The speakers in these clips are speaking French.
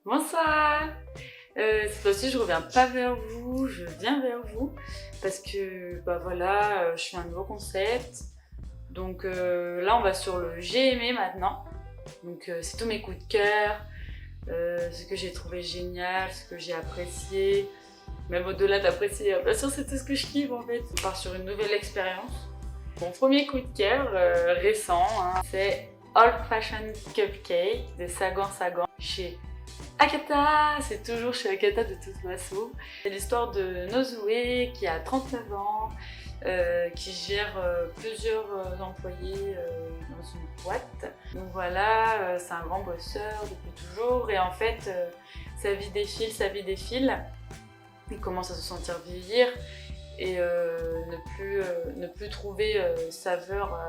Bonsoir. Cette fois-ci, je reviens pas vers vous, je viens vers vous parce que bah voilà, je fais un nouveau concept. Donc là, on va sur le j'ai aimé maintenant. Donc c'est tous mes coups de cœur, ce que j'ai trouvé génial, ce que j'ai apprécié. Même au-delà d'apprécier, bien sûr, c'est tout ce que je kiffe en fait. On part sur une nouvelle expérience. Mon premier coup de cœur récent, hein, c'est Old Fashioned Cupcake de Sagan Sagan chez Akata. C'est toujours chez Akata de toute façon. C'est l'histoire de Nozue qui a 39 ans, qui gère plusieurs employés dans une boîte. Donc voilà, c'est un grand bosseur depuis toujours et en fait sa vie défile. Il commence à se sentir vieillir et ne plus trouver saveur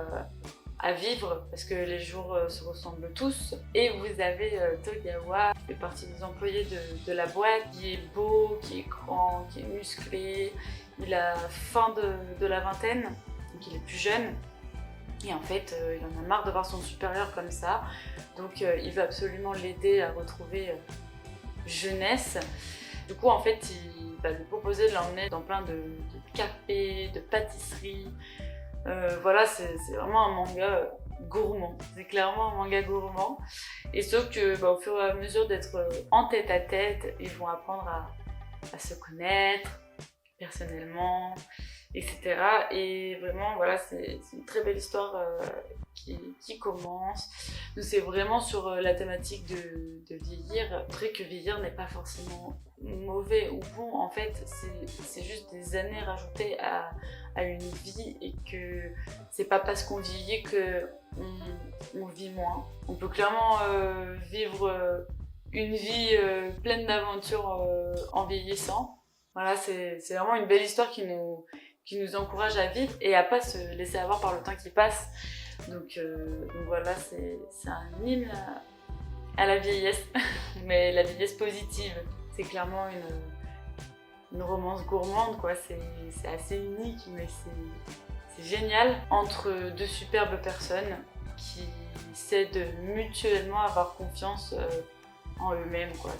à vivre parce que les jours se ressemblent tous. Et vous avez Togawa, qui fait partie des employés de la boîte, qui est beau, qui est grand, qui est musclé. Il a fin de la vingtaine, donc il est plus jeune. Et en fait, il en a marre de voir son supérieur comme ça. Donc il veut absolument l'aider à retrouver jeunesse. Du coup, en fait, il va lui proposer de l'emmener dans plein de cafés, de pâtisseries. Voilà, c'est vraiment un manga gourmand. C'est clairement un manga gourmand. Et sauf que, au fur et à mesure d'être en tête à tête, ils vont apprendre à se connaître personnellement, etc. Et vraiment, voilà, c'est une très belle histoire qui commence. Donc c'est vraiment sur la thématique de vieillir. Après que vieillir n'est pas forcément mauvais ou bon, en fait, c'est juste des années rajoutées à une vie et que c'est pas parce qu'on vieillit que on vit moins. On peut clairement vivre une vie pleine d'aventures en vieillissant. Voilà, c'est vraiment une belle histoire qui nous encourage à vivre et à pas se laisser avoir par le temps qui passe. Donc voilà, c'est un hymne à la vieillesse, mais la vieillesse positive. C'est clairement une romance gourmande, quoi. C'est assez unique, mais c'est génial. Entre deux superbes personnes qui s'aident mutuellement à avoir confiance en eux-mêmes, quoi.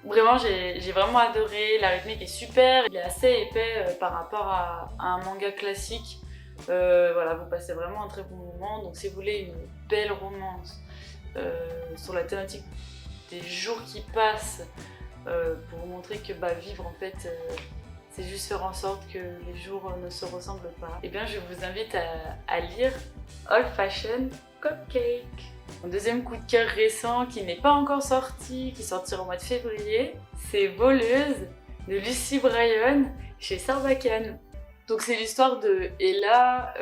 Vraiment, j'ai vraiment adoré. La rythmique est super. Il est assez épais par rapport à un manga classique. Voilà, vous passez vraiment un très bon moment. Donc si vous voulez une belle romance sur la thématique des jours qui passent, pour vous montrer que vivre en fait c'est juste faire en sorte que les jours ne se ressemblent pas, et bien je vous invite à lire Old Fashioned Cupcake. Mon deuxième coup de cœur récent qui n'est pas encore sorti, qui sortira au mois de février, c'est Voleuse de Lucy Bryan chez Sarbacane. Donc c'est l'histoire de Ella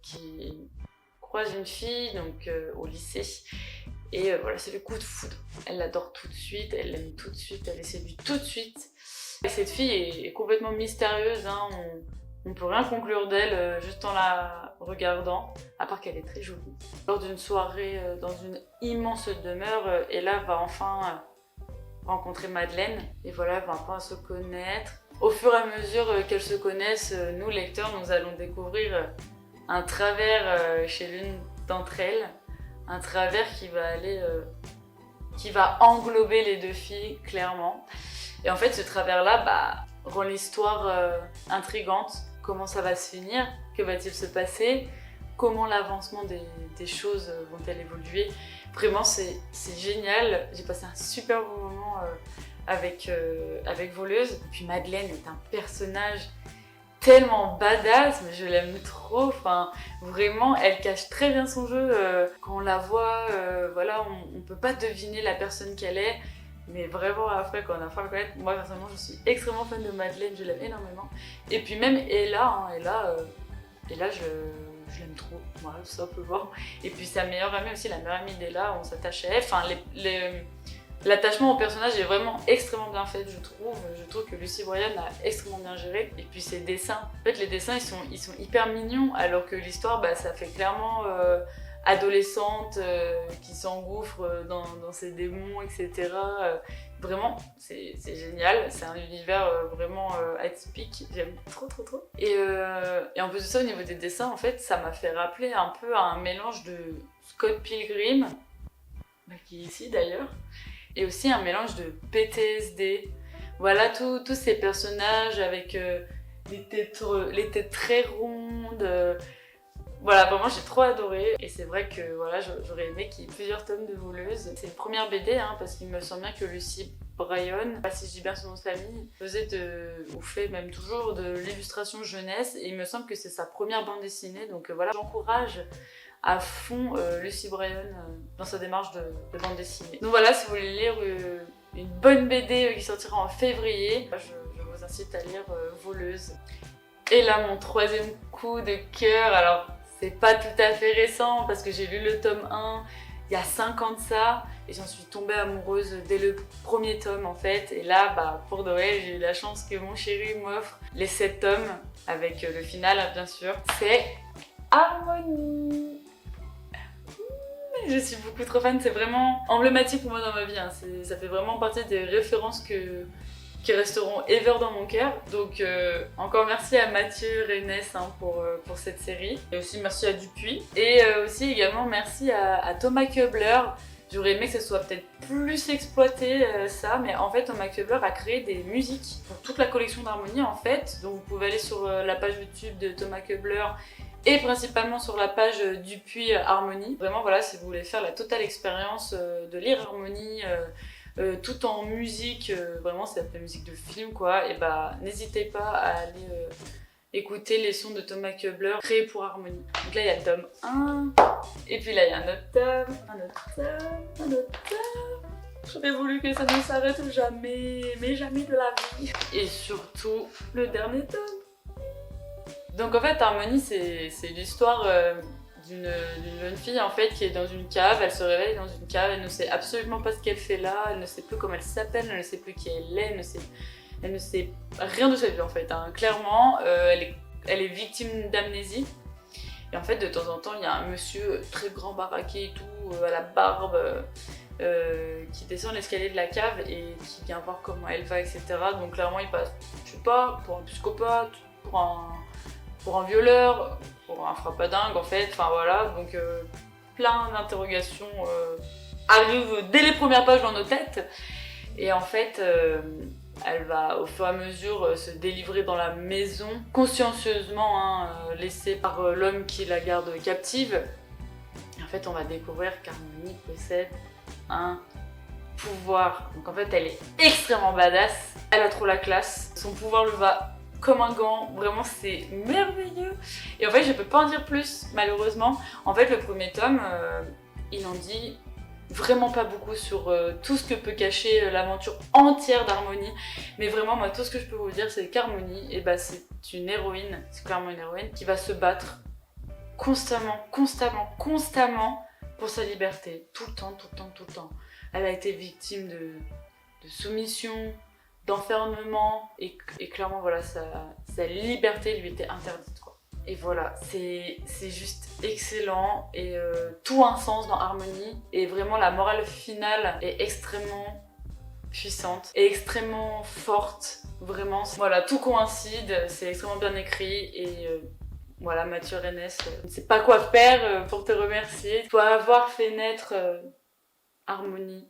qui croise une fille donc, au lycée. Et voilà, c'est le coup de foudre. Elle l'adore tout de suite, elle l'aime tout de suite, elle est séduite tout de suite. Et cette fille est complètement mystérieuse, hein. On peut rien conclure d'elle juste en la regardant, à part qu'elle est très jolie. Lors d'une soirée dans une immense demeure, Ella va enfin rencontrer Madeleine. Et voilà, elle va enfin se connaître. Au fur et à mesure qu'elles se connaissent, nous lecteurs, nous allons découvrir un travers chez l'une d'entre elles. Un travers qui va englober les deux filles, clairement. Et en fait, ce travers-là rend l'histoire intrigante. Comment ça va se finir? Que va-t-il se passer? Comment l'avancement des choses vont-elles évoluer? Vraiment, c'est génial. J'ai passé un super bon moment avec Voleuse. Et puis Madeleine est un personnage tellement badass, mais je l'aime trop. Enfin, vraiment, elle cache très bien son jeu. Quand on la voit, voilà, on peut pas deviner la personne qu'elle est, mais vraiment après, quand on a fait le connaître, moi personnellement, je suis extrêmement fan de Madeleine, je l'aime énormément. Et puis même Ella, Ella, je l'aime trop. Voilà, ça on peut voir. Et puis sa meilleure amie aussi, la meilleure amie d'Ella, on s'attache à elle. Enfin, l'attachement au personnage est vraiment extrêmement bien fait, je trouve. Je trouve que Lucy Bryan a extrêmement bien géré. Et puis ses dessins. En fait, les dessins, ils sont hyper mignons, alors que l'histoire, ça fait clairement adolescente qui s'engouffre dans ses démons, etc. Vraiment, c'est génial. C'est un univers vraiment atypique. J'aime trop. Et en plus de ça, au niveau des dessins, en fait, ça m'a fait rappeler un peu à un mélange de Scott Pilgrim qui est ici d'ailleurs. Et aussi un mélange de PTSD. Voilà tous ces personnages avec les têtes très rondes. Voilà, vraiment j'ai trop adoré. Et c'est vrai que voilà, j'aurais aimé qu'il y ait plusieurs tomes de Voleuse. C'est une première BD, hein, parce qu'il me semble bien que Lucy Bryan, si je dis bien son nom de famille, ou fait même toujours de l'illustration jeunesse. Et il me semble que c'est sa première bande dessinée. Donc voilà, j'encourage à fond Lucy Bryan dans sa démarche de bande dessinée. Donc voilà, si vous voulez lire une bonne BD qui sortira en février, je vous incite à lire Voleuse. Et là, mon troisième coup de cœur, alors c'est pas tout à fait récent parce que j'ai lu le tome 1 il y a 5 ans de ça et j'en suis tombée amoureuse dès le premier tome en fait. Et là, pour Noël, j'ai eu la chance que mon chéri m'offre les 7 tomes avec le final bien sûr. C'est Harmonie. Je suis beaucoup trop fan, c'est vraiment emblématique pour moi dans ma vie, hein. Ça fait vraiment partie des références qui resteront ever dans mon cœur. Donc encore merci à Mathieu Reynès pour cette série. Et aussi merci à Dupuis. Et aussi également merci à Thomas Keubler. J'aurais aimé que ça soit peut-être plus exploité ça, mais en fait Thomas Keubler a créé des musiques pour toute la collection d'Harmonie en fait. Donc vous pouvez aller sur la page YouTube de Thomas Keubler et principalement sur la page Dupuis Harmonie. Vraiment voilà, si vous voulez faire la totale expérience de lire Harmonie tout en musique, vraiment c'est la musique de film quoi, et n'hésitez pas à aller écouter les sons de Thomas Keubler créés pour Harmonie. Donc là il y a le tome 1, et puis là il y a un autre tome, un autre tome, un autre tome. J'aurais voulu que ça ne s'arrête jamais, mais jamais de la vie. Et surtout le dernier tome. Donc en fait Harmonie c'est l'histoire d'une jeune fille en fait qui est dans une cave, elle se réveille dans une cave, elle ne sait absolument pas ce qu'elle fait là, elle ne sait plus comment elle s'appelle, elle ne sait plus qui elle est, elle ne sait rien de sa vie en fait, hein. Clairement elle est victime d'amnésie. Et en fait de temps en temps il y a un monsieur très grand baraqué et tout, à la barbe, qui descend l'escalier de la cave et qui vient voir comment elle va, etc. Donc clairement il passe, je sais pas, pour un psychopathe, pour un violeur, pour un frappadingue en fait, enfin voilà, donc plein d'interrogations arrivent dès les premières pages dans nos têtes. Et en fait, elle va au fur et à mesure se délivrer dans la maison, consciencieusement laissée par l'homme qui la garde captive. Et en fait, on va découvrir qu'Harmonie possède un pouvoir. Donc en fait, elle est extrêmement badass, elle a trop la classe, son pouvoir lui va comme un gant, vraiment c'est merveilleux. Et en fait je peux pas en dire plus malheureusement. En fait le premier tome, il en dit vraiment pas beaucoup sur tout ce que peut cacher l'aventure entière d'Harmonie. Mais vraiment moi tout ce que je peux vous dire c'est qu'Harmonie, c'est une héroïne, c'est clairement une héroïne qui va se battre constamment pour sa liberté. Tout le temps. Elle a été victime de soumission, d'enfermement et clairement voilà sa liberté lui était interdite quoi. Et voilà, c'est juste excellent et tout a un sens dans Harmonie et vraiment la morale finale est extrêmement puissante et extrêmement forte, vraiment voilà, tout coïncide, c'est extrêmement bien écrit et voilà, Mathieu Reynès, je ne sais pas quoi faire pour te remercier pour avoir fait naître Harmonie.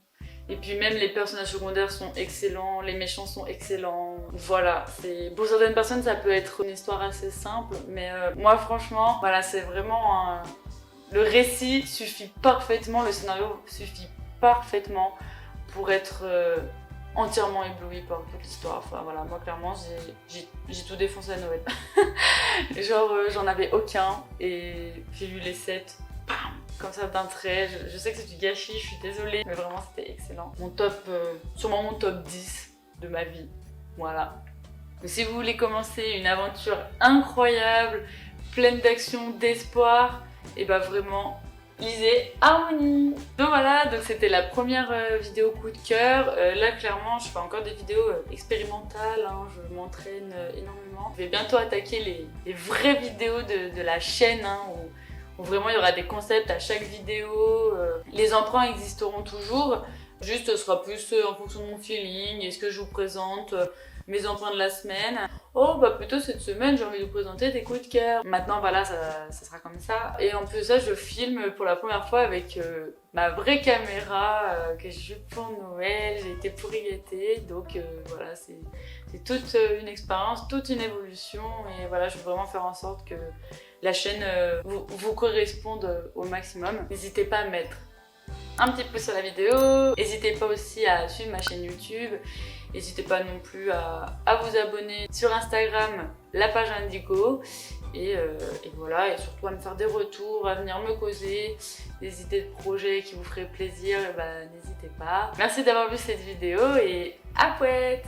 Et puis même les personnages secondaires sont excellents, les méchants sont excellents. Voilà, pour certaines personnes ça peut être une histoire assez simple, mais moi franchement, voilà, c'est vraiment le récit suffit parfaitement, le scénario suffit parfaitement pour être entièrement ébloui par toute l'histoire. Enfin voilà, moi clairement j'ai tout défoncé à Noël. Genre j'en avais aucun et j'ai lu les 7. Bam, comme ça d'un trait, je sais que c'est du gâchis, je suis désolée, mais vraiment c'était excellent. Mon top, sûrement mon top 10 de ma vie, voilà. Mais si vous voulez commencer une aventure incroyable, pleine d'action, d'espoir, et vraiment, lisez Harmonie. Donc voilà, donc c'était la première vidéo coup de cœur. Là clairement, je fais encore des vidéos expérimentales, hein, je m'entraîne énormément. Je vais bientôt attaquer les vraies vidéos de la chaîne, hein, où vraiment il y aura des concepts à chaque vidéo, les emprunts existeront toujours, juste ce sera plus en fonction de mon feeling et ce que je vous présente, mes emprunts de la semaine. oh bah plutôt cette semaine j'ai envie de vous présenter des coups de cœur. Maintenant voilà, ça sera comme ça. Et en plus de ça, je filme pour la première fois avec ma vraie caméra que j'ai eue pour Noël. J'ai été pourri gâtée, donc voilà, c'est toute une expérience, toute une évolution. Et voilà, je veux vraiment faire en sorte que la chaîne vous corresponde au maximum. N'hésitez pas à mettre un petit pouce sur la vidéo. N'hésitez pas aussi à suivre ma chaîne YouTube. N'hésitez pas non plus à vous abonner sur Instagram, la page Indigo. Et voilà, et surtout à me faire des retours, à venir me causer des idées de projets qui vous feraient plaisir, et bah, n'hésitez pas. Merci d'avoir vu cette vidéo et à pouette!